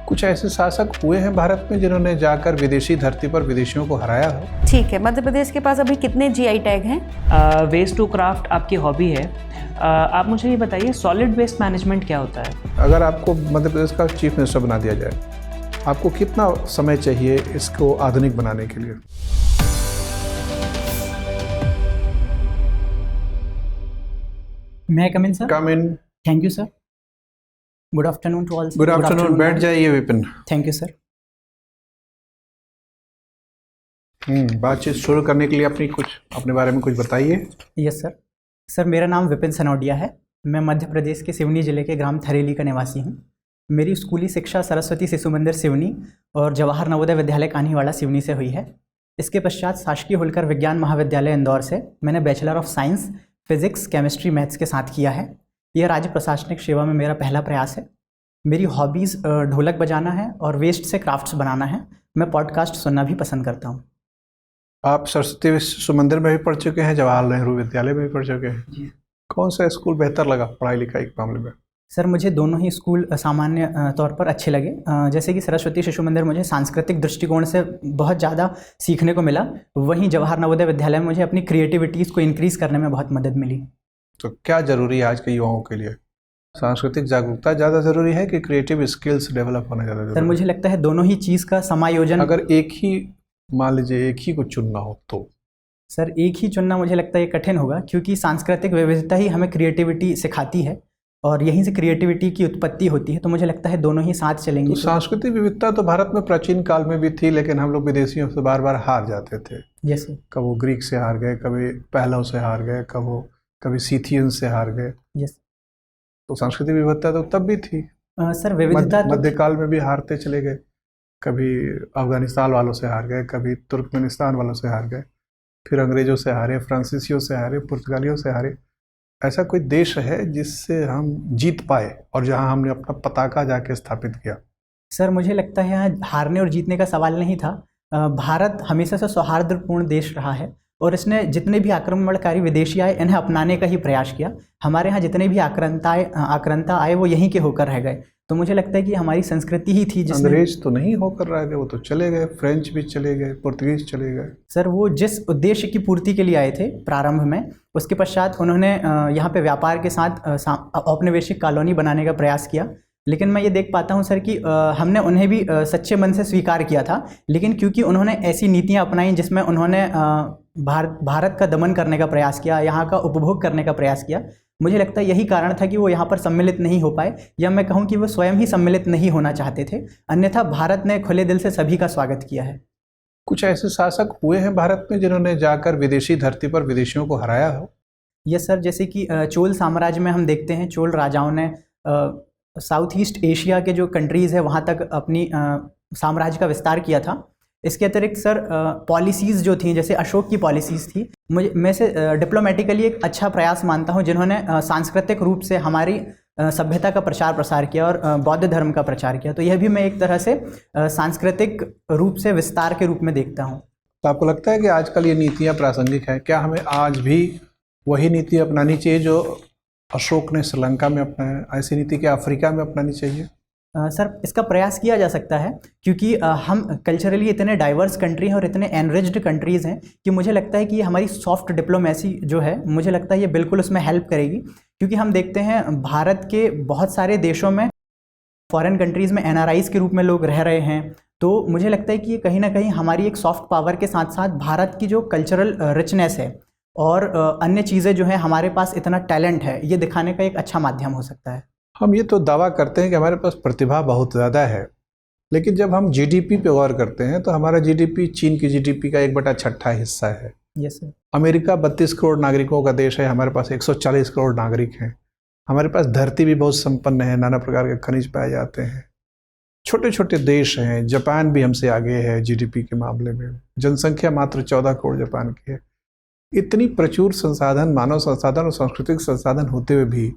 कुछ ऐसे शासक हुए हैं भारत में जिन्होंने जाकर विदेशी धरती पर विदेशियों को हराया हो? ठीक है, मध्य प्रदेश के पास अभी कितने जीआई टैग हैं? वेस्ट टू क्राफ्ट आपकी हॉबी है। आप मुझे ये बताइए, सॉलिड वेस्ट मैनेजमेंट क्या होता है? अगर आपको मध्य प्रदेश का चीफ मिनिस्टर बना दिया जाए, आपको कितना समय चाहिए इसको आधुनिक बनाने के लिए? मैं come in sir? Come in. Thank you sir. Good afternoon to all. Good afternoon. बैठ जाइए विपिन। Thank you sir. बातचीत शुरू करने के लिए अपने बारे में कुछ बताइए। Yes sir. सर मेरा नाम विपिन सनोडिया है। मैं मध्य प्रदेश के सिवनी जिले के ग्राम थरेली का निवासी हूँ। मेरी स्कूली शिक्षा सरस्वती शिशु मंदिर सिवनी और जवाहर नवोदय विद्यालय कान्हीवाड़ा सिवनी से हुई है। इसके पश्चात शासकीय होलकर विज्ञान महाविद्यालय इंदौर से मैंने bachelor of science physics chemistry maths के साथ किया है। यह राज्य प्रशासनिक सेवा में मेरा पहला प्रयास है। मेरी हॉबीज़ ढोलक बजाना है और वेस्ट से क्राफ्ट्स बनाना है। मैं पॉडकास्ट सुनना भी पसंद करता हूँ। आप सरस्वती शिशु मंदिर में भी पढ़ चुके हैं, जवाहर नेहरू विद्यालय में भी पढ़ चुके हैं जी। कौन सा स्कूल बेहतर लगा पढ़ाई लिखाई के मामले में? सर मुझे दोनों ही स्कूल सामान्य तौर पर अच्छे लगे। जैसे कि सरस्वती शिशु मंदिर मुझे सांस्कृतिक दृष्टिकोण से बहुत ज़्यादा सीखने को मिला, वहीं जवाहर नवोदय विद्यालय में मुझे अपनी क्रिएटिविटीज़ को इंक्रीज़ करने में बहुत मदद मिली। तो क्या ज़रूरी है आज के युवाओं के लिए? सांस्कृतिक जागरूकता ज़्यादा ज़रूरी है कि क्रिएटिव स्किल्स डेवलप होना ज़्यादा ज़रूरी है? सर मुझे लगता है दोनों ही चीज़ का समायोजन। अगर एक ही मान लीजिए एक ही को चुनना हो तो? सर एक ही चुनना मुझे लगता है कठिन होगा, क्योंकि सांस्कृतिक विविधता ही हमें क्रिएटिविटी सिखाती है और यहीं से क्रिएटिविटी की उत्पत्ति होती है। तो मुझे लगता है दोनों ही साथ चलेंगे। तो सांस्कृतिक विविधता तो भारत में प्राचीन काल में भी थी, लेकिन हम लोग विदेशियों से बार बार हार जाते थे। जैसे कब वो ग्रीक से हार गए, कभी पहलव से हार गए, कभी सीथियन से हार गए। यस। तो सांस्कृतिक विविधता तो तब भी थी। सर विविधता मध्यकाल में भी हारते चले गए। कभी अफगानिस्तान वालों से हार गए, कभी तुर्कमेनिस्तान वालों से हार गए, फिर अंग्रेजों से हारे, फ्रांसीसियों से हारे, पुर्तगालियों से हारे। ऐसा कोई देश है जिससे हम जीत पाए और जहां हमने अपना पताका जाके स्थापित किया? सर मुझे लगता है यहाँ हारने और जीतने का सवाल नहीं था। भारत हमेशा से सौहार्दपूर्ण देश रहा है और इसने जितने भी आक्रमणकारी विदेशी आए इन्हें अपनाने का ही प्रयास किया। हमारे यहाँ जितने भी आक्रांता आए वो यहीं के होकर रह गए। तो मुझे लगता है कि हमारी संस्कृति ही थी जिसने। अंग्रेज तो नहीं होकर रह गए, वो तो चले गए। फ्रेंच भी चले गए, पुर्तगीज चले गए। सर वो जिस उद्देश्य की पूर्ति के लिए आए थे प्रारंभ में, उसके पश्चात उन्होंने यहाँ पे व्यापार के साथ औपनिवेशिक कॉलोनी बनाने का प्रयास किया। लेकिन मैं ये देख पाता हूँ सर कि हमने उन्हें भी सच्चे मन से स्वीकार किया था, लेकिन क्योंकि उन्होंने ऐसी नीतियाँ अपनाई जिसमें उन्होंने भारत का दमन करने का प्रयास किया, यहाँ का उपभोग करने का प्रयास किया, मुझे लगता है यही कारण था कि वो यहाँ पर सम्मिलित नहीं हो पाए, या मैं कहूँ कि वो स्वयं ही सम्मिलित नहीं होना चाहते थे। अन्यथा भारत ने खुले दिल से सभी का स्वागत किया है। कुछ ऐसे शासक हुए हैं भारत में जिन्होंने जाकर विदेशी धरती पर विदेशियों को हराया हो? Yes sir. जैसे कि चोल साम्राज्य में हम देखते हैं, चोल राजाओं ने साउथ ईस्ट एशिया के जो कंट्रीज़ है वहाँ तक अपनी साम्राज्य का विस्तार किया था। इसके अतिरिक्त सर पॉलिसीज़ जो थी, जैसे अशोक की पॉलिसीज़ थी, मैं से डिप्लोमेटिकली एक अच्छा प्रयास मानता हूँ जिन्होंने सांस्कृतिक रूप से हमारी सभ्यता का प्रचार प्रसार किया और बौद्ध धर्म का प्रचार किया। तो यह भी मैं एक तरह से सांस्कृतिक रूप से विस्तार के रूप में देखता हूँ। तो आपको लगता है कि आजकल ये नीतियाँ प्रासंगिक हैं? क्या हमें आज भी वही नीति अपनानी चाहिए जो अशोक ने श्रीलंका में अपनाया? ऐसी नीति क्या अफ्रीका में अपनानी चाहिए? सर इसका प्रयास किया जा सकता है, क्योंकि हम कल्चरली इतने डाइवर्स कंट्री हैं और इतने एनरिच्ड कंट्रीज़ हैं कि मुझे लगता है कि हमारी सॉफ्ट डिप्लोमेसी जो है, मुझे लगता है ये बिल्कुल उसमें हेल्प करेगी। क्योंकि हम देखते हैं भारत के बहुत सारे देशों में फॉरेन कंट्रीज़ में एनआरआईज़ के रूप में लोग रह रहे हैं। तो मुझे लगता है कि ये कहीं ना कहीं हमारी एक सॉफ्ट पावर के साथ साथ भारत की जो कल्चरल रिचनेस है और अन्य चीज़ें जो हैं, हमारे पास इतना टैलेंट है, ये दिखाने का एक अच्छा माध्यम हो सकता है। हम ये तो दावा करते हैं कि हमारे पास प्रतिभा बहुत ज़्यादा है, लेकिन जब हम जीडीपी पे गौर करते हैं तो हमारा जीडीपी चीन की जीडीपी का 1/6 हिस्सा है। Yes sir. अमेरिका 32 करोड़ नागरिकों का देश है, हमारे पास 140 करोड़ नागरिक हैं। हमारे पास धरती भी बहुत संपन्न है, नाना प्रकार के खनिज पाए जाते हैं। छोटे छोटे देश हैं, जापान भी हमसे आगे है जीडीपी के मामले में। जनसंख्या मात्र 14 करोड़ जापान की है। इतनी प्रचुर संसाधन, मानव संसाधन और सांस्कृतिक संसाधन होते हुए भी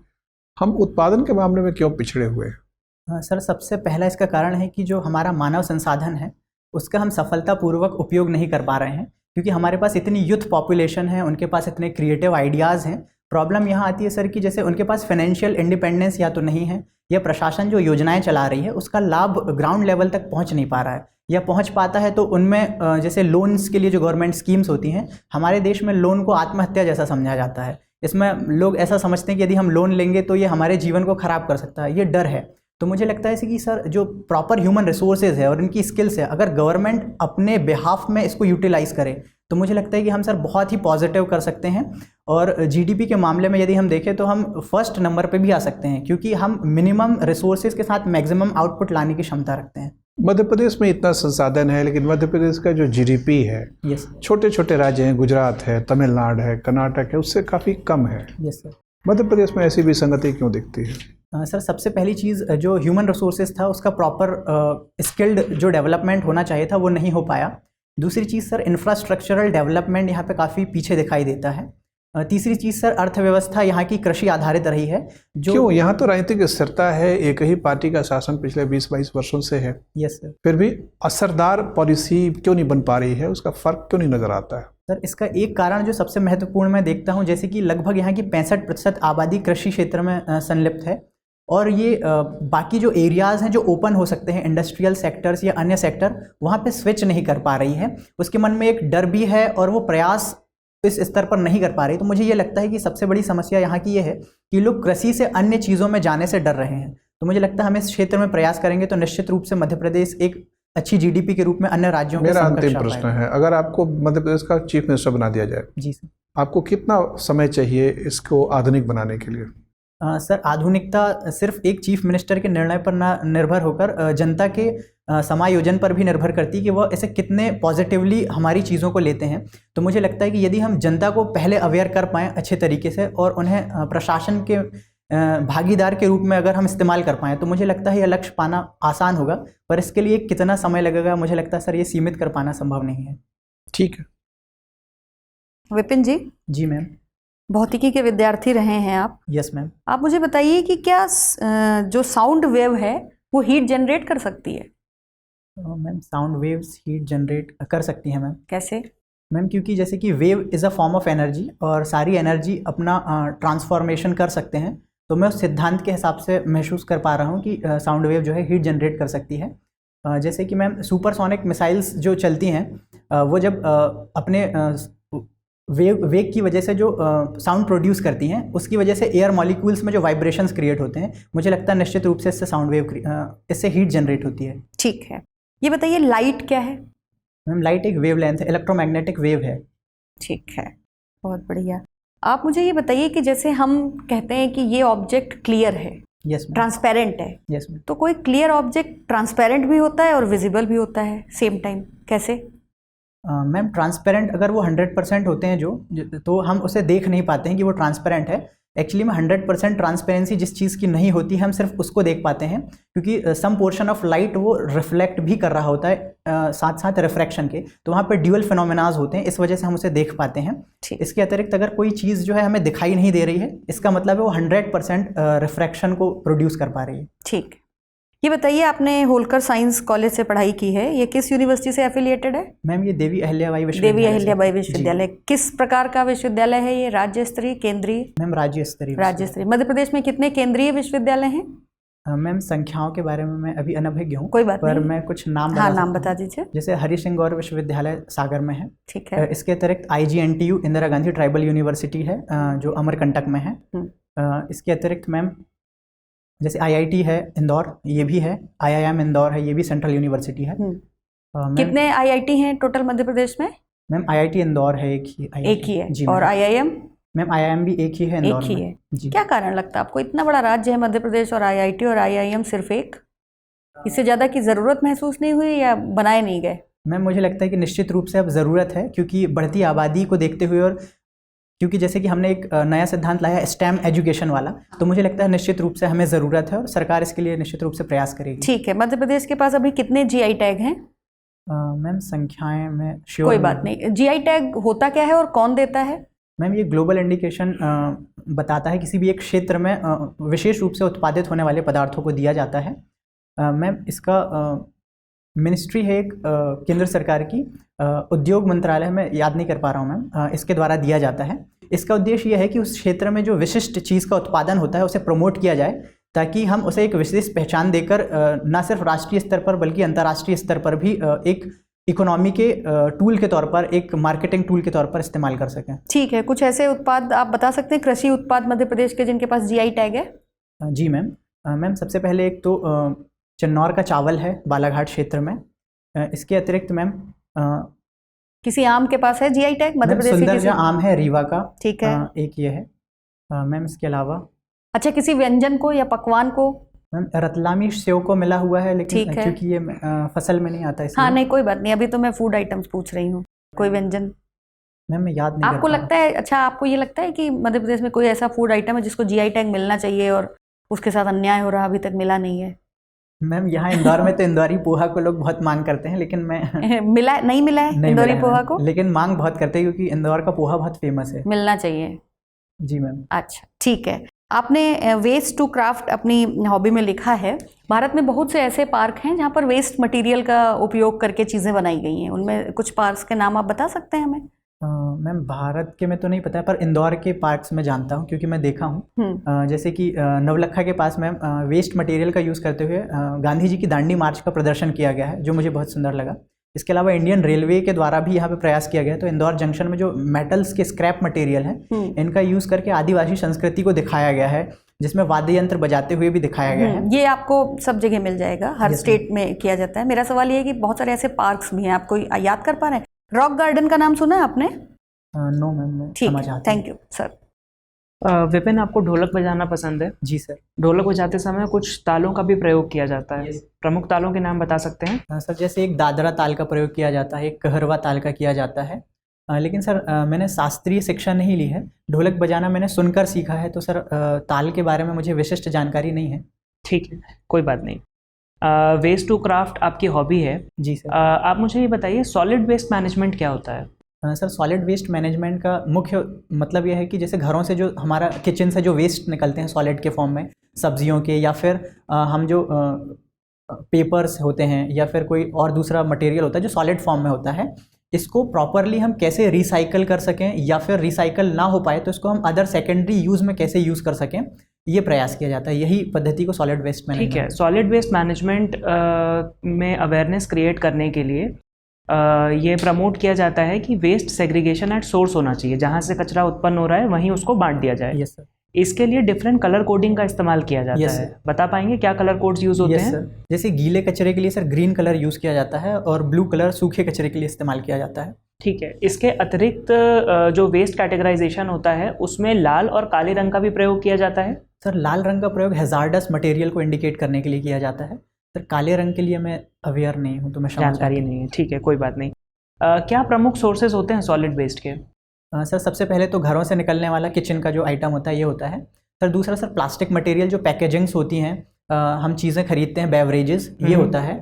हम उत्पादन के मामले में क्यों पिछड़े हुए हैं? सर सबसे पहला इसका कारण है कि जो हमारा मानव संसाधन है उसका हम सफलतापूर्वक उपयोग नहीं कर पा रहे हैं, क्योंकि हमारे पास इतनी यूथ पॉपुलेशन है, उनके पास इतने क्रिएटिव आइडियाज़ हैं, प्रॉब्लम यहाँ आती है सर कि जैसे उनके पास फाइनेंशियल इंडिपेंडेंस या तो नहीं है, या प्रशासन जो योजनाएं चला रही है उसका लाभ ग्राउंड लेवल तक पहुँच नहीं पा रहा है, या पहुँच पाता है तो उनमें जैसे लोन्स के लिए जो गवर्नमेंट स्कीम्स होती हैं, हमारे देश में लोन को आत्महत्या जैसा समझा जाता है। इसमें लोग ऐसा समझते हैं कि यदि हम लोन लेंगे तो ये हमारे जीवन को ख़राब कर सकता है, ये डर है। तो मुझे लगता है कि सर जो प्रॉपर ह्यूमन रिसोर्सेज है और इनकी स्किल्स है, अगर गवर्नमेंट अपने बिहाफ में इसको यूटिलाइज़ करे तो मुझे लगता है कि हम सर बहुत ही पॉजिटिव कर सकते हैं। और जीडीपी के मामले में यदि हम देखें तो हम फर्स्ट नंबर पे भी आ सकते हैं, क्योंकि हम मिनिमम रिसोर्सेज के साथ मैक्सिमम आउटपुट लाने की क्षमता रखते हैं। मध्य प्रदेश में इतना संसाधन है, लेकिन मध्य प्रदेश का जो जीडीपी है, यस छोटे छोटे राज्य हैं, गुजरात है, तमिलनाडु है, कर्नाटक है, उससे काफ़ी कम है। Yes sir. मध्य प्रदेश में ऐसी विसंगति क्यों दिखती है? सर सबसे पहली चीज़ जो ह्यूमन रिसोर्सेज था उसका प्रॉपर स्किल्ड जो डेवलपमेंट होना चाहिए था वो नहीं हो पाया। दूसरी चीज़ सर इंफ्रास्ट्रक्चरल डेवलपमेंट यहाँ पे काफ़ी पीछे दिखाई देता है। तीसरी चीज़ सर अर्थव्यवस्था यहाँ की कृषि आधारित रही है। जो क्यों? यहाँ तो राजनीतिक स्थिरता है, एक ही पार्टी का शासन पिछले 20-22 वर्षों से है। Yes sir. फिर भी असरदार पॉलिसी क्यों नहीं बन पा रही है? उसका फर्क क्यों नहीं नजर आता है? सर इसका एक कारण जो सबसे महत्वपूर्ण मैं देखता हूँ, जैसे कि लगभग यहाँ की 65% आबादी कृषि क्षेत्र में संलिप्त है, और ये बाकी जो एरियाज़ हैं जो ओपन हो सकते हैं, इंडस्ट्रियल सेक्टर्स या अन्य सेक्टर, वहाँ पे स्विच नहीं कर पा रही है। उसके मन में एक डर भी है और वो प्रयास इस स्तर पर नहीं कर पा रही। तो मुझे ये लगता है कि सबसे बड़ी समस्या यहाँ की ये है कि लोग कृषि से अन्य चीज़ों में जाने से डर रहे हैं। तो मुझे लगता है हम इस क्षेत्र में प्रयास करेंगे तो निश्चित रूप से मध्य प्रदेश एक अच्छी जीडीपी के रूप में अन्य राज्यों के मेरा समकक्ष अंतिम आ प्रश्न पाएगा। है, अगर आपको मध्य प्रदेश का चीफ मिनिस्टर बना दिया जाए, जी सर। आपको कितना समय चाहिए इसको आधुनिक बनाने के लिए? सर आधुनिकता सिर्फ एक चीफ मिनिस्टर के निर्णय पर ना निर्भर होकर जनता के समायोजन पर भी निर्भर करती है कि वह ऐसे कितने पॉजिटिवली हमारी चीज़ों को लेते हैं। तो मुझे लगता है कि यदि हम जनता को पहले अवेयर कर पाएँ अच्छे तरीके से और उन्हें प्रशासन के भागीदार के रूप में अगर हम इस्तेमाल कर पाएँ तो मुझे लगता है यह लक्ष्य पाना आसान होगा। पर इसके लिए कितना समय लगेगा मुझे लगता है सर ये सीमित कर पाना संभव नहीं है। ठीक है। विपिन जी। जी मैम। भौतिकी के विद्यार्थी रहे हैं आप। Yes ma'am. आप मुझे बताइए कि क्या जो साउंड वेव है वो हीट जनरेट कर सकती है? Ma'am sound waves heat generate कर सकती हैं मैम। कैसे? मैम क्योंकि जैसे कि wave is a form of energy और सारी एनर्जी अपना ट्रांसफॉर्मेशन कर सकते हैं। तो मैं उस सिद्धांत के हिसाब से महसूस कर पा रहा हूँ कि साउंड वेव जो है हीट जनरेट कर सकती है। जैसे कि मैम सुपरसोनिक मिसाइल्स जो चलती हैं वो जब अपने वेग की वजह से जो साउंड प्रोड्यूस करती हैं उसकी वजह से एयर मॉलिक्यूल्स में जो वाइब्रेशंस क्रिएट होते हैं, मुझे लगता है निश्चित रूप से इससे साउंड वेव इससे हीट जनरेट होती है। ठीक है। ये बताइए लाइट क्या है? मैम लाइट एक वेव लेंथ है, इलेक्ट्रोमैग्नेटिक वेव है। ठीक है, बहुत बढ़िया। आप मुझे ये बताइए कि जैसे हम कहते हैं कि ये ऑब्जेक्ट क्लियर है, यस मैम, ट्रांसपेरेंट है, यस मैम। तो कोई क्लियर ऑब्जेक्ट ट्रांसपेरेंट भी होता है और विजिबल भी होता है सेम टाइम, कैसे? मैम ट्रांसपेरेंट अगर वो 100% होते हैं तो हम उसे देख नहीं पाते हैं कि वो ट्रांसपेरेंट है। एक्चुअली में 100% ट्रांसपेरेंसी जिस चीज़ की नहीं होती हम सिर्फ उसको देख पाते हैं, क्योंकि सम पोर्शन ऑफ लाइट वो रिफ्लेक्ट भी कर रहा होता है साथ साथ रिफ्रैक्शन के, तो वहाँ पर ड्यूअल फिनोमेनाज होते हैं, इस वजह से हम उसे देख पाते हैं। इसके अतिरिक्त अगर कोई चीज़ जो है हमें दिखाई नहीं दे रही है, इसका मतलब है वो 100% रिफ्रैक्शन को प्रोड्यूस कर पा रही है। ठीक। ये बताइए, आपने होलकर साइंस कॉलेज से पढ़ाई की है, ये किस यूनिवर्सिटी से एफिलिएटेड है? मैम ये देवी अहिल्याबाई विश्वविद्यालय। देवी अहिल्याबाई विश्वविद्यालय किस प्रकार का विश्वविद्यालय है ये? राज्य स्तरीय, केंद्रीय? मैम राज्य स्तरीय। राज्य स्तरीय। मध्य प्रदेश में कितने केंद्रीय विश्वविद्यालय हैं? मैम संख्याओं के बारे में मैं अभी अनभिज्ञ हूँ, कोई बात पर नहीं। मैं कुछ नाम नाम बता दीजिए। जैसे हरि सिंह गौर विश्वविद्यालय सागर में है। ठीक है। इसके अतिरिक्त IGNTU Indira Gandhi tribal university है जो अमरकंटक में है। इसके अतिरिक्त मैम जैसे IIT है इंदौर, ये भी है, IIM इंदौर है, ये भी सेंट्रल यूनिवर्सिटी है। कितने IIT हैं टोटल मध्य प्रदेश में? मैम IIT इंदौर है, एक ही है जी। और IIM? मैम IIM भी एक ही है इंदौर एक ही है जी। क्या कारण लगता है आपको, इतना बड़ा राज्य है मध्य प्रदेश और IIT और IIM सिर्फ एक? इससे ज़्यादा की ज़रूरत महसूस नहीं हुई या बनाए नहीं गए? मैम मुझे लगता है कि निश्चित रूप से अब ज़रूरत है, क्योंकि बढ़ती आबादी को देखते हुए और क्योंकि जैसे कि हमने एक नया सिद्धांत लाया स्टेम एजुकेशन वाला, तो मुझे लगता है निश्चित रूप से हमें ज़रूरत है और सरकार इसके लिए निश्चित रूप से प्रयास करेगी। ठीक है। मध्य प्रदेश के पास अभी कितने GI टैग हैं? मैम संख्याएं में श्योर कोई बात नहीं। GI टैग होता क्या है और कौन देता है? मैम ये ग्लोबल इंडिकेशन बताता है किसी भी एक क्षेत्र में विशेष रूप से उत्पादित होने वाले पदार्थों को दिया जाता है। मैम इसका मिनिस्ट्री है एक केंद्र सरकार की, उद्योग मंत्रालय में याद नहीं कर पा रहा हूँ मैम, इसके द्वारा दिया जाता है। इसका उद्देश्य यह है कि उस क्षेत्र में जो विशिष्ट चीज़ का उत्पादन होता है उसे प्रमोट किया जाए, ताकि हम उसे एक विशेष पहचान देकर न सिर्फ राष्ट्रीय स्तर पर बल्कि अंतर्राष्ट्रीय स्तर पर भी एक इकोनॉमी के टूल के तौर पर, एक मार्केटिंग टूल के तौर पर इस्तेमाल कर सकें। ठीक है, कुछ ऐसे उत्पाद आप बता सकते हैं कृषि उत्पाद मध्य प्रदेश के जिनके पास जीआई टैग है? जी मैम। मैम सबसे पहले एक तो चिन्नौर का चावल है बालाघाट क्षेत्र में। इसके अतिरिक्त मैम किसी आम के पास है जीआई टैग मध्य प्रदेश सुंदर के? जो आम है रीवा का, ठीक है। एक ये है मैम। इसके अलावा अच्छा, किसी व्यंजन को या पकवान को? मैम रतलामी सेव को मिला हुआ है, लेकिन ठीक है। क्योंकि ये फसल में नहीं आता इसलिए। हाँ नहीं, कोई बात नहीं, अभी तो मैं फूड आइटम्स पूछ रही हूँ। कोई व्यंजन मैम मैं याद नहीं आपको कर पा लगता है? अच्छा, आपको ये लगता है कि मध्य प्रदेश में कोई ऐसा फूड आइटम है जिसको जीआई टैग मिलना चाहिए और उसके साथ अन्याय हो रहा, अभी तक मिला नहीं है? रहा। मैम यहाँ इंदौर में तो इंदौरी पोहा को लोग बहुत मांग करते हैं, लेकिन मैं मिला नहीं मिला है नहीं इंदौरी मिला है पोहा मैम, को? लेकिन मांग बहुत करते हैं क्योंकि इंदौर का पोहा बहुत फेमस है। मिलना चाहिए। जी मैम। अच्छा ठीक है। आपने वेस्ट टू क्राफ्ट अपनी हॉबी में लिखा है। भारत में बहुत से ऐसे पार्क हैं जहाँ पर वेस्ट मटेरियल का उपयोग करके चीज़ें बनाई गई हैं, उनमें कुछ पार्क्स के नाम आप बता सकते हैं हमें? मैम भारत के में तो नहीं पता है, पर इंदौर के पार्क्स में जानता हूँ क्योंकि मैं देखा हूँ। जैसे कि नवलखा के पास मैम वेस्ट मटेरियल का यूज़ करते हुए गांधी जी की दांडी मार्च का प्रदर्शन किया गया है, जो मुझे बहुत सुंदर लगा। इसके अलावा इंडियन रेलवे के द्वारा भी यहाँ पे प्रयास किया गया है। तो इंदौर जंक्शन में जो मेटल्स के स्क्रैप मटेरियल हैं, इनका यूज़ करके आदिवासी संस्कृति को दिखाया गया है, जिसमें वाद्य यंत्र बजाते हुए भी दिखाया गया है। ये आपको सब जगह मिल जाएगा, हर स्टेट में किया जाता है। मेरा सवाल ये है कि बहुत सारे ऐसे पार्क्स भी हैं, आपको याद कर पा रहे हैं? रॉक गार्डन का नाम सुना है आपने? No ma'am. ठीक है, थैंक यू सर। विपिन, आपको ढोलक बजाना पसंद है? जी सर। ढोलक बजाते समय कुछ तालों का भी प्रयोग किया जाता है। प्रमुख तालों के नाम बता सकते हैं? सर जैसे एक दादरा ताल का प्रयोग किया जाता है, एक कहरवा ताल का किया जाता है। लेकिन सर मैंने शास्त्रीय शिक्षा नहीं ली है, ढोलक बजाना मैंने सुनकर सीखा है, तो सर ताल के बारे में मुझे विशिष्ट जानकारी नहीं है। ठीक है, कोई बात नहीं। वेस्ट टू क्राफ्ट आपकी हॉबी है। जी सर। आप मुझे ये बताइए, सॉलिड वेस्ट मैनेजमेंट क्या होता है? सर सॉलिड वेस्ट मैनेजमेंट का मुख्य मतलब यह है कि जैसे घरों से जो हमारा किचन से जो वेस्ट निकलते हैं सॉलिड के फॉर्म में, सब्जियों के, या फिर हम जो पेपर्स होते हैं या फिर कोई और दूसरा मटेरियल होता है जो सॉलिड फॉर्म में होता है, इसको प्रॉपरली हम कैसे रिसाइकल कर सकें, या फिर रिसाइकल ना हो पाए तो इसको हम अदर सेकेंडरी यूज़ में कैसे यूज़ कर सकें, ये प्रयास किया जाता है। यही पद्धति को सॉलिड वेस्ट मैनेजमेंट। ठीक है, सॉलिड वेस्ट मैनेजमेंट में अवेयरनेस क्रिएट करने के लिए ये प्रमोट किया जाता है कि वेस्ट सेग्रीगेशन एट सोर्स होना चाहिए, जहाँ से कचरा उत्पन्न हो रहा है वहीं उसको बांट दिया जाए। Yes sir. इसके लिए डिफरेंट कलर कोडिंग का इस्तेमाल किया जाता Yes, है। sir. बता पाएंगे क्या कलर कोड्स यूज होते हैं? सर जैसे गीले कचरे के लिए सर ग्रीन कलर यूज़ किया जाता है और ब्लू कलर सूखे कचरे के लिए इस्तेमाल किया जाता है। ठीक है, इसके अतिरिक्त जो वेस्ट कैटेगराइजेशन होता है उसमें लाल और काले रंग का भी प्रयोग किया जाता है। सर लाल रंग का प्रयोग हैजार्डस मटेरियल को इंडिकेट करने के लिए किया जाता है। सर काले रंग के लिए मैं अवेयर नहीं हूँ, तो मैं जानकारी नहीं है। ठीक है, कोई बात नहीं। क्या प्रमुख सोर्सेज होते हैं सॉलिड वेस्ट के? सर सबसे पहले तो घरों से निकलने वाला किचन का जो आइटम होता है ये होता है। सर दूसरा सर प्लास्टिक मटेरियल जो पैकेजिंग्स होती हैं, हम चीज़ें खरीदते हैं, बेवरेजेस, ये होता है।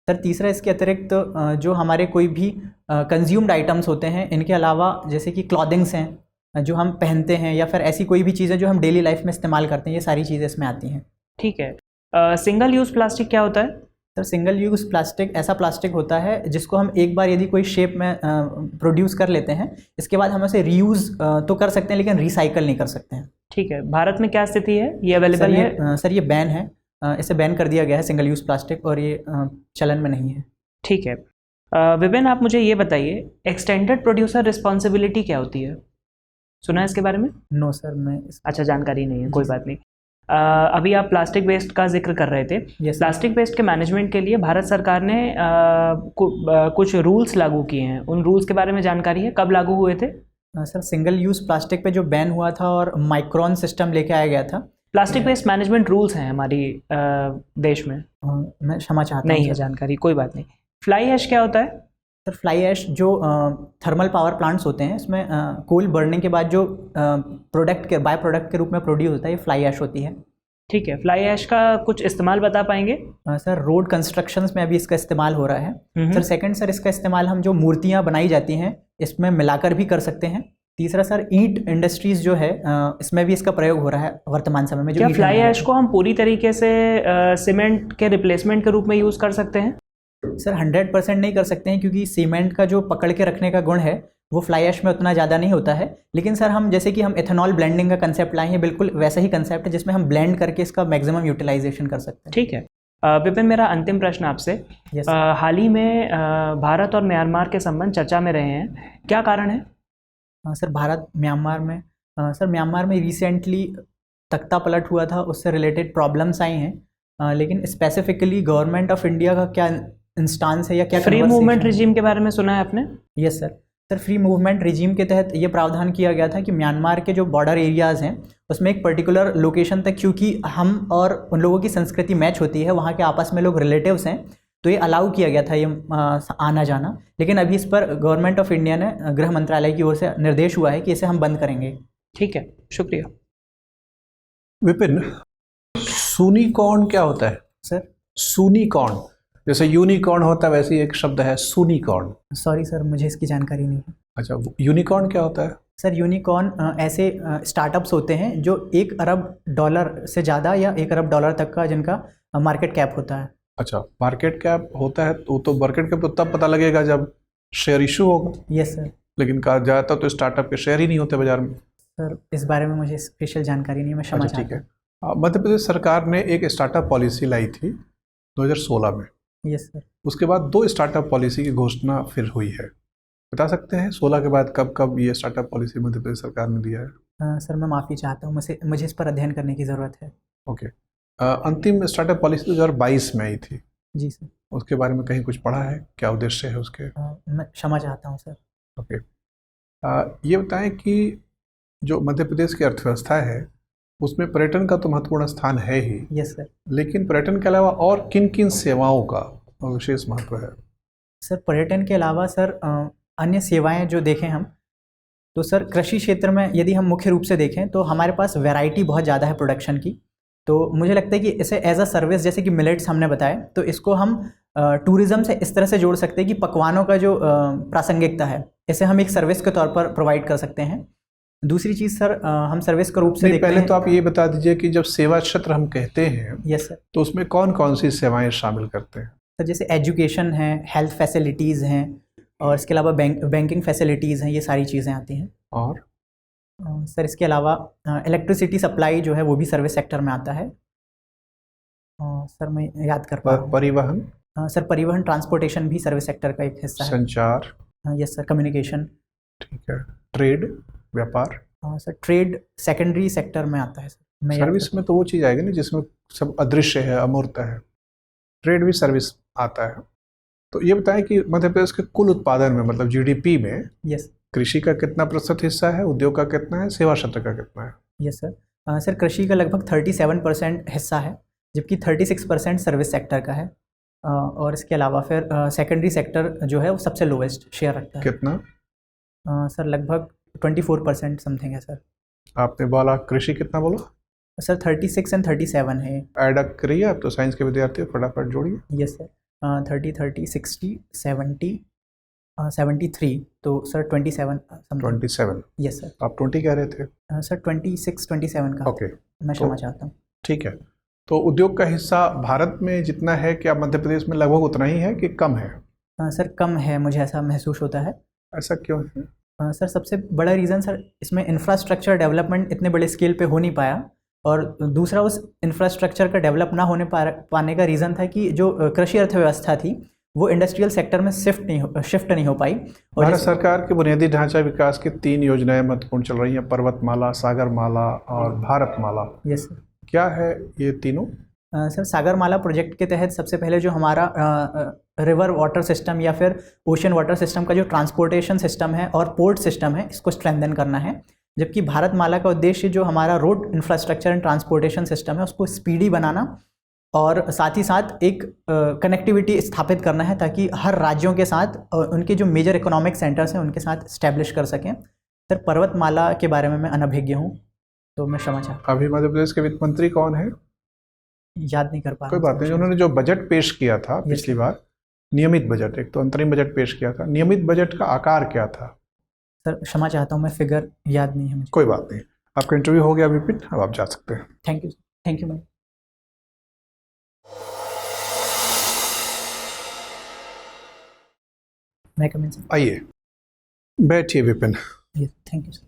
सर तीसरा इसके अतिरिक्त जो हमारे कोई भी कंज्यूम्ड आइटम्स होते हैं, इनके अलावा जैसे कि क्लॉथिंग्स हैं जो हम पहनते हैं, या फिर ऐसी कोई भी चीज़ें जो हम डेली लाइफ में इस्तेमाल करते हैं, ये सारी चीज़ें इसमें आती हैं। ठीक है, सिंगल यूज़ प्लास्टिक क्या होता है? सर सिंगल यूज़ प्लास्टिक ऐसा प्लास्टिक होता है जिसको हम एक बार यदि कोई शेप में प्रोड्यूस कर लेते हैं, इसके बाद हम उसे रीयूज़ तो कर सकते हैं लेकिन रिसाइकल नहीं कर सकते हैं। ठीक है, भारत में क्या स्थिति है? ये अवेलेबल है? सर ये बैन है, इसे बैन कर दिया गया है सिंगल यूज़ प्लास्टिक, और ये चलन में नहीं है। ठीक है, विपिन आप मुझे ये बताइए, एक्सटेंडेड प्रोड्यूसर रिस्पॉन्सिबिलिटी क्या होती है? सुना है इसके बारे में? नो सर, मैं अच्छा, जानकारी नहीं है, कोई बात नहीं। अभी आप प्लास्टिक वेस्ट का जिक्र कर रहे थे। Yes, प्लास्टिक वेस्ट के मैनेजमेंट के लिए भारत सरकार ने कुछ रूल्स लागू किए हैं, उन रूल्स के बारे में जानकारी है? कब लागू हुए थे? सर सिंगल यूज़ प्लास्टिक पे जो बैन हुआ था और माइक्रोन सिस्टम लेके आया गया था। प्लास्टिक वेस्ट मैनेजमेंट रूल्स हैं हमारी देश में? मैं क्षमा चाहता हूँ, नहीं है जानकारी, कोई बात नहीं। फ्लाई ऐश क्या होता है? सर फ्लाई ऐश जो थर्मल पावर प्लांट्स होते हैं, इसमें कोल बर्निंग के बाद जो प्रोडक्ट के बाय प्रोडक्ट के रूप में प्रोड्यूस होता है, ये फ्लाई ऐश होती है। ठीक है, फ्लाई ऐश का कुछ इस्तेमाल बता पाएंगे? सर रोड कंस्ट्रक्शंस में अभी इसका इस्तेमाल हो रहा है। सर सेकंड सर इसका इस्तेमाल हम जो मूर्तियाँ बनाई जाती हैं इसमें मिलाकर भी कर सकते हैं। तीसरा सर ईंट इंडस्ट्रीज जो है, इसमें भी इसका प्रयोग हो रहा है वर्तमान समय में। जो क्या फ्लाई ऐश को हम पूरी तरीके से सीमेंट के रिप्लेसमेंट के रूप में यूज़ कर सकते हैं? सर 100% नहीं कर सकते हैं, क्योंकि सीमेंट का जो पकड़ के रखने का गुण है वो फ्लाई ऐश में उतना ज़्यादा नहीं होता है, लेकिन सर हम जैसे कि हम एथेनॉल ब्लेंडिंग का कंसेप्ट लाए हैं, बिल्कुल वैसा ही कंसेप्ट है जिसमें हम ब्लेंड करके इसका मैक्सिमम यूटिलाइजेशन कर सकते हैं। ठीक है। विपिन, मेरा अंतिम प्रश्न आपसे, Yes, हाल ही में भारत और म्यांमार के संबंध चर्चा में रहे हैं, क्या कारण है? सर भारत म्यांमार में सर म्यांमार में रिसेंटली तख्ता पलट हुआ था, उससे रिलेटेड प्रॉब्लम्स आई हैं, लेकिन स्पेसिफिकली गवर्नमेंट ऑफ इंडिया का क्या इंस्टांस है या क्या फ्री मूवमेंट रिजीम के बारे में सुना है आपने? Yes sir. Sir free movement regime के तहत ये प्रावधान किया गया था कि म्यांमार के जो बॉर्डर एरियाज़ हैं उसमें एक पर्टिकुलर लोकेशन तक, क्योंकि हम और उन लोगों की संस्कृति मैच होती है, वहाँ के आपस में लोग रिलेटिव्स हैं, तो ये अलाउ किया गया था ये आना जाना। लेकिन अभी इस पर गवर्नमेंट ऑफ इंडिया ने, गृह मंत्रालय की ओर से निर्देश हुआ है कि इसे हम बंद करेंगे। ठीक है, शुक्रिया। विपिन, सूनिकॉर्न क्या होता है? सर सूनिकॉर्न, जैसे यूनिकॉर्न होता है वैसे ही एक शब्द है सूनिकॉर्न। सॉरी सर, मुझे इसकी जानकारी नहीं है। अच्छा, यूनिकॉर्न क्या होता है? सर यूनिकॉर्न ऐसे स्टार्टअप्स होते हैं जो $1 अरब से ज़्यादा या $1 अरब तक का जिनका मार्केट कैप होता है। अच्छा, मार्केट कैप होता है तो मार्केट कैप तो तब पता लगेगा जब शेयर इशू होगा। Yes sir. लेकिन कहा जाता तो स्टार्टअप के शेयर ही नहीं होते बाजार में। सर इस बारे में मुझे स्पेशल जानकारी नहीं है, मैं क्षमा अच्छा, ठीक चाहता है। मध्य प्रदेश सरकार ने एक स्टार्टअप पॉलिसी लाई थी 2016 में। हूँ। Yes sir. उसके बाद 2 स्टार्टअप पॉलिसी की घोषणा फिर हुई है। बता सकते हैं 16 के बाद कब कब ये स्टार्टअप पॉलिसी मध्य प्रदेश सरकार ने दिया है? सर मैं माफ़ी चाहता हूँ, मुझे इस पर अध्ययन करने की ज़रूरत है। ओके। अंतिम स्टार्टअप पॉलिसी 2022 में आई थी। जी सर। उसके बारे में कहीं कुछ पढ़ा है? क्या उद्देश्य है उसके? मैं क्षमा चाहता हूँ सर। ओके। ये बताएं कि जो मध्य प्रदेश की अर्थव्यवस्था है उसमें पर्यटन का तो महत्वपूर्ण स्थान है ही, यस सर। लेकिन पर्यटन के अलावा और किन किन सेवाओं का विशेष महत्व है? सर पर्यटन के अलावा सर अन्य सेवाएं जो देखें हम, तो सर कृषि क्षेत्र में यदि हम मुख्य रूप से देखें तो हमारे पास वैरायटी बहुत ज़्यादा है प्रोडक्शन की। तो मुझे लगता है कि इसे एज अ सर्विस, जैसे कि मिलेट्स हमने बताया, तो इसको हम टूरिज़्म से इस तरह से जोड़ सकते हैं कि पकवानों का जो प्रासंगिकता है इसे हम एक सर्विस के तौर पर प्रोवाइड कर सकते हैं। दूसरी चीज़ सर हम सर्विस के रूप से देखते पहले हैं। तो आप ये बता दीजिए कि जब सेवा क्षेत्र हम कहते हैं यस सर। तो उसमें कौन कौन सी सेवाएं शामिल करते हैं? सर जैसे एजुकेशन है, हेल्थ फैसिलिटीज़ हैं, और इसके अलावा बैंकिंग फैसिलिटीज़ हैं, ये सारी चीज़ें आती हैं। और सर इसके अलावा इलेक्ट्रिसिटी सप्लाई जो है वो भी सर्विस सेक्टर में आता है। सर मैं याद कर पा रहा हूँ। परिवहन? सर परिवहन, ट्रांसपोर्टेशन भी सर्विस सेक्टर का एक हिस्सा है। संचार? Yes sir. कम्युनिकेशन? ठीक है। ट्रेड, व्यापार? सर ट्रेड सेकेंडरी सेक्टर में आता है सर। मैं सर्विस में तो वो चीज़ आएगी ना जिसमें सब अदृश्य है, अमूर्त है। ट्रेड भी सर्विस आता है। तो ये बताएं कि मध्य प्रदेश के कुल उत्पादन में, मतलब जीडीपी में, यस कृषि का कितना प्रतिशत हिस्सा है, उद्योग का कितना है, सेवा क्षेत्र का कितना है? Yes sir. सर कृषि का लगभग 37% हिस्सा है, जबकि 36% सर्विस सेक्टर का है। और इसके अलावा फिर सेकेंडरी सेक्टर जो है वो सबसे लोवेस्ट शेयर रखता है। कितना? सर लगभग 24% समथिंग है सर। आपने बोला कृषि कितना बोला? सर 36 और 37 है। ऐड अप करिए, आप तो साइंस के विद्यार्थी हो, फटाफट जोड़िए। Yes sir. 30, 60, 70, 73, तो सर 27 समथिंग। 27? Yes sir. आप 20 कह रहे थे। सर 26, 27 का। ओके, मैं क्षमा चाहता हूँ। ठीक है। तो उद्योग का हिस्सा भारत में जितना है, क्या मध्य प्रदेश में लगभग उतना ही है कि कम है? सर कम है, मुझे ऐसा महसूस होता है। ऐसा क्यों है? सर सबसे बड़ा रीज़न सर इसमें इंफ्रास्ट्रक्चर डेवलपमेंट इतने बड़े स्केल पे हो नहीं पाया, और दूसरा उस इंफ्रास्ट्रक्चर का डेवलप ना होने पाने का रीज़न था कि जो कृषि अर्थव्यवस्था थी वो इंडस्ट्रियल सेक्टर में शिफ्ट नहीं हो पाई। और भारत सरकार के बुनियादी ढांचा विकास की 3 योजनाएं महत्वपूर्ण चल रही हैं, पर्वतमाला, सागरमाला और भारतमाला। Yes sir. क्या है ये तीनों? सर सागरमाला प्रोजेक्ट के तहत सबसे पहले जो हमारा रिवर वाटर सिस्टम या फिर ओशन वाटर सिस्टम का जो ट्रांसपोर्टेशन सिस्टम है और पोर्ट सिस्टम है, इसको स्ट्रेंथन करना है। जबकि भारतमाला का उद्देश्य जो हमारा road infrastructure and transportation system है उसको स्पीडी बनाना, और साथ ही साथ एक कनेक्टिविटी स्थापित करना है ताकि हर राज्यों के साथ उनके जो मेजर इकोनॉमिक सेंटर्स हैं उनके साथ इस्टेब्लिश कर सकें। सर पर्वतमाला के बारे में मैं अनभिज्ञ हूँ, तो मैं क्षमा चाहता अभी मध्य प्रदेश के वित्त मंत्री कौन है? हूँ, याद नहीं कर पा कोई रहा। बात नहीं। उन्होंने जो बजट पेश किया था पिछली बार, नियमित बजट, एक तो अंतरिम बजट पेश किया था, नियमित बजट का आकार क्या था? सर क्षमा चाहता हूँ, मैं फिगर याद नहीं है मुझे। कोई बात नहीं, आपका इंटरव्यू हो गया विपिन, अब आप जा सकते हैं। Thank you ma'am. मैं कमेंट आइए। बैठिए विपिन। Thank you sir.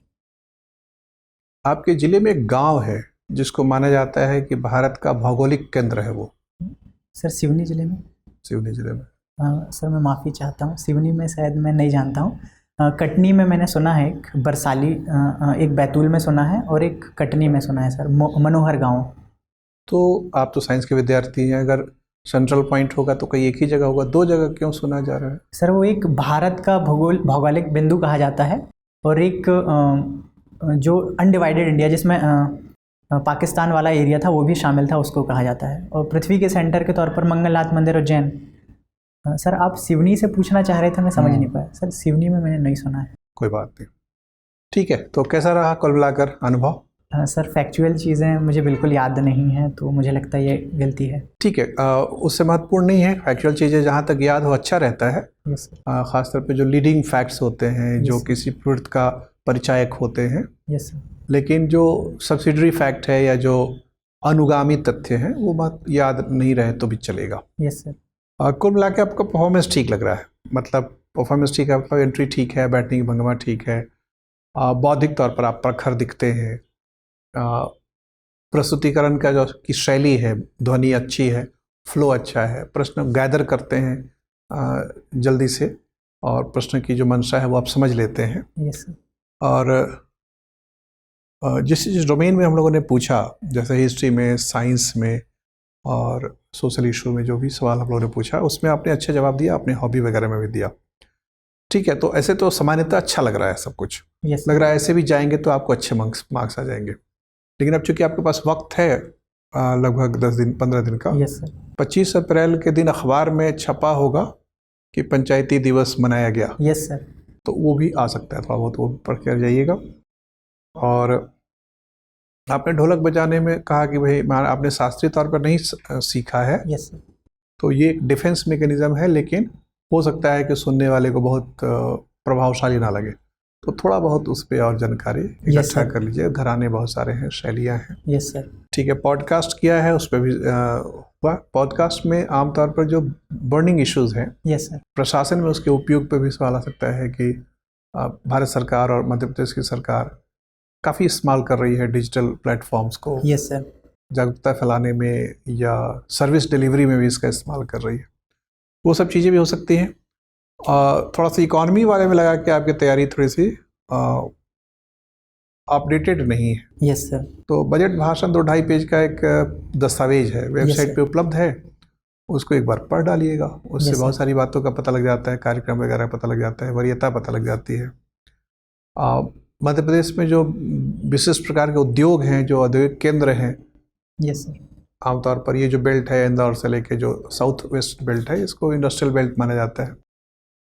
आपके जिले में एक गांव है जिसको माना जाता है कि भारत का भौगोलिक केंद्र है, वो सर सिवनी जिले में। सिवनी जिले में। सर मैं माफ़ी चाहता हूँ, सिवनी में शायद मैं नहीं जानता हूँ। कटनी में मैंने सुना है, एक बरसाली, एक बैतूल में सुना है और एक कटनी में सुना है सर, मनोहर गांव। तो आप तो साइंस के विद्यार्थी हैं, अगर सेंट्रल पॉइंट होगा तो कहीं एक ही जगह होगा, दो जगह क्यों सुना जा रहा है? सर वो एक भारत का भौगोलिक बिंदु कहा जाता है और एक जो अनडिवाइडेड इंडिया जिसमें पाकिस्तान वाला एरिया था वो भी शामिल था, उसको कहा जाता है। और पृथ्वी के सेंटर के तौर पर मंगलनाथ मंदिर उज्जैन। सर आप सिवनी से पूछना चाह रहे थे, मैं समझ नहीं पाया सर। सिवनी में मैंने नहीं सुना है। कोई बात नहीं, ठीक है। तो कैसा रहा कुल मिलाकर अनुभव? सर फैक्चुअल चीज़ें मुझे बिल्कुल याद नहीं हैं, तो मुझे लगता है ये गलती है। ठीक है, उससे महत्वपूर्ण नहीं है। फैक्चुअल चीज़ें जहाँ तक याद हो अच्छा रहता है। Yes sir. ख़ासतौर पे जो लीडिंग फैक्ट्स होते हैं, जो Yes, किसी प्रोडक्ट का परिचायक होते हैं। Yes sir. लेकिन जो सब्सिडरी फैक्ट है या जो अनुगामी तथ्य हैं वो बात याद नहीं रहे तो भी चलेगा। Yes sir. कुल मिला के आपका परफॉर्मेंस ठीक लग रहा है? मतलब परफॉर्मेंस ठीक है, मतलब एंट्री ठीक है, बैठने की भंगिमा ठीक है, बौद्धिक तौर पर आप प्रखर दिखते हैं, प्रस्तुतिकरण का जो की शैली है, ध्वनि अच्छी है, फ्लो अच्छा है, प्रश्न गैदर करते हैं जल्दी से, और प्रश्न की जो मंशा है वो आप समझ लेते हैं। Yes sir. और जिस डोमेन में हम लोगों ने पूछा, जैसे हिस्ट्री में, साइंस में और सोशल इशू में जो भी सवाल हम लोगों ने पूछा, उसमें आपने अच्छे जवाब दिया, अपने हॉबी वगैरह में भी दिया। ठीक है, तो ऐसे तो सामान्यतः अच्छा लग रहा है सब कुछ। यस लग रहा है ऐसे भी जाएंगे तो आपको अच्छे मार्क्स आ जाएंगे। लेकिन अब चूंकि आपके पास वक्त है लगभग 10 दिन 15 दिन का, यस सर। 25 अप्रैल के दिन अखबार में छपा होगा कि पंचायती दिवस मनाया गया। Yes sir. तो वो भी आ सकता है, थोड़ा बहुत वो पढ़ कर जाइएगा। और आपने ढोलक बजाने में कहा कि भाई आपने शास्त्रीय तौर पर नहीं सीखा है। Yes sir. तो ये एक डिफेंस मैकेनिज्म है, लेकिन हो सकता है कि सुनने वाले को बहुत प्रभावशाली ना लगे, तो थोड़ा बहुत उस पर और जानकारी इकट्ठा कर लीजिए। घराने बहुत सारे हैं, शैलियाँ हैं। Yes sir. ठीक है, पॉडकास्ट किया है, उस पर भी हुआ। पॉडकास्ट में आमतौर पर जो बर्निंग इश्यूज हैं, यस सर, प्रशासन में उसके उपयोग पर भी सवाल आ सकता है कि भारत सरकार और मध्य प्रदेश की सरकार काफ़ी इस्तेमाल कर रही है डिजिटल प्लेटफॉर्म्स को। Yes sir. जागरूकता फैलाने में या सर्विस डिलीवरी में भी इसका इस्तेमाल कर रही है। वो सब चीज़ें भी हो सकती हैं। थोड़ा सा इकॉनमी वाले में लगा कि आपकी तैयारी थोड़ी सी अपडेटेड नहीं है। Yes sir. तो बजट भाषण 2-2.5 पेज का एक दस्तावेज है, वेबसाइट पे उपलब्ध है, उसको एक बार पढ़ डालिएगा। उससे बहुत सारी बातों का पता लग जाता है, कार्यक्रम वगैरह पता लग जाता है, वरीयता पता लग जाती है। मध्य प्रदेश में जो विशिष्ट प्रकार के उद्योग हैं, जो औद्योगिक केंद्र हैं, यस सर, आमतौर पर ये जो बेल्ट है इंदौर से लेके जो साउथ वेस्ट बेल्ट है, इसको इंडस्ट्रियल बेल्ट माना जाता है।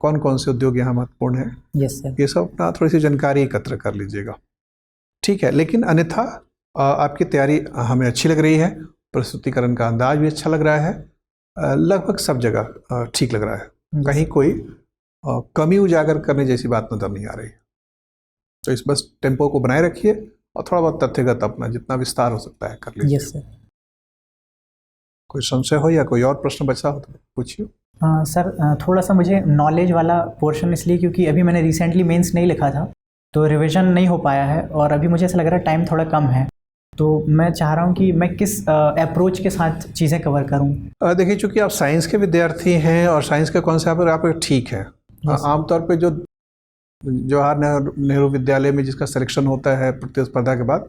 कौन कौन से उद्योग यहाँ महत्वपूर्ण हैं, यस सर, ये सब अपना थोड़ी सी जानकारी एकत्र कर लीजिएगा। ठीक है, लेकिन अन्यथा आपकी तैयारी हमें अच्छी लग रही है, प्रस्तुतिकरण का अंदाज भी अच्छा लग रहा है, लगभग सब जगह ठीक लग रहा है। कहीं कोई कमी उजागर करने जैसी बात नजर नहीं आ रही। तो इस बस टेम्पो को बनाए रखिए और थोड़ा बहुत तथ्यगत अपना जितना विस्तार हो सकता है कर लीजिए। Yes sir. कोई संशय हो या कोई और प्रश्न बचा हो तो पूछिए। सर थोड़ा सा मुझे नॉलेज वाला पोर्शन इसलिए क्योंकि अभी मैंने रिसेंटली मेंस नहीं लिखा था, तो रिवीजन नहीं हो पाया है और अभी मुझे ऐसा लग रहा है टाइम थोड़ा कम है, तो मैं चाह रहा हूँ कि मैं किस अप्रोच के साथ चीज़ें कवर करूँ। देखिए, चूँकि आप साइंस के विद्यार्थी हैं और साइंस के कॉन्सेप्ट आप ठीक है। आमतौर पर जो जवाहर नेहरू विद्यालय में जिसका सिलेक्शन होता है प्रतिस्पर्धा के बाद,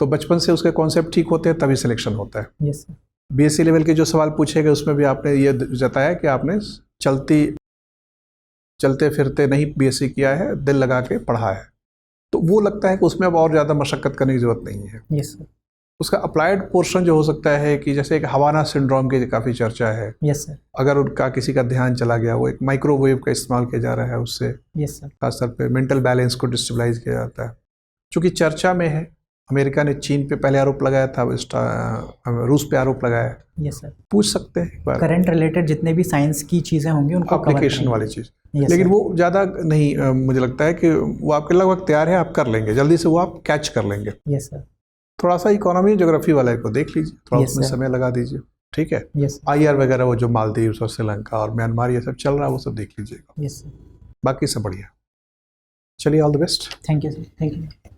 तो बचपन से उसके कॉन्सेप्ट ठीक होते हैं तभी सिलेक्शन होता है। Yes sir. बीएससी लेवल के जो सवाल पूछे गए उसमें भी आपने ये जताया कि आपने चलते फिरते नहीं बीएससी किया है, दिल लगा के पढ़ा है, तो वो लगता है कि उसमें अब और ज़्यादा मशक्क़त करने की ज़रूरत नहीं है। Yes sir. उसका अप्लाइड पोर्शन जो हो सकता है कि जैसे एक हवाना सिंड्रोम की काफ़ी चर्चा है। Yes sir. अगर उनका किसी का ध्यान चला गया, वो एक माइक्रोवेव का इस्तेमाल किया जा रहा है उससे। Yes sir. खासतौर पे मेंटल बैलेंस को डिस्टेबलाइज किया जाता है। चूँकि चर्चा में है, अमेरिका ने चीन पे पहले आरोप लगाया था, रूस पे आरोप लगाया। Yes sir. पूछ सकते हैं एक बार, करंट रिलेटेड जितने भी साइंस की चीज़ें होंगी उनको एप्लीकेशन वाली चीज़। Yes, लेकिन sir. वो ज़्यादा नहीं, मुझे लगता है कि वो आपके लगभग तैयार है, आप कर लेंगे जल्दी से, वो आप कैच कर लेंगे। Yes sir. थोड़ा सा इकोनॉमी ज्योग्राफी वाले को देख लीजिए, थोड़ा Yes, उसमें sir. समय लगा दीजिए। ठीक है। यस। IR वगैरह वो जो मालदीव और श्रीलंका और म्यांमार ये सब चल रहा है वो सब देख लीजिएगा। Yes sir. बाकी सब बढ़िया। चलिए all the best. Thank you sir. Thank you.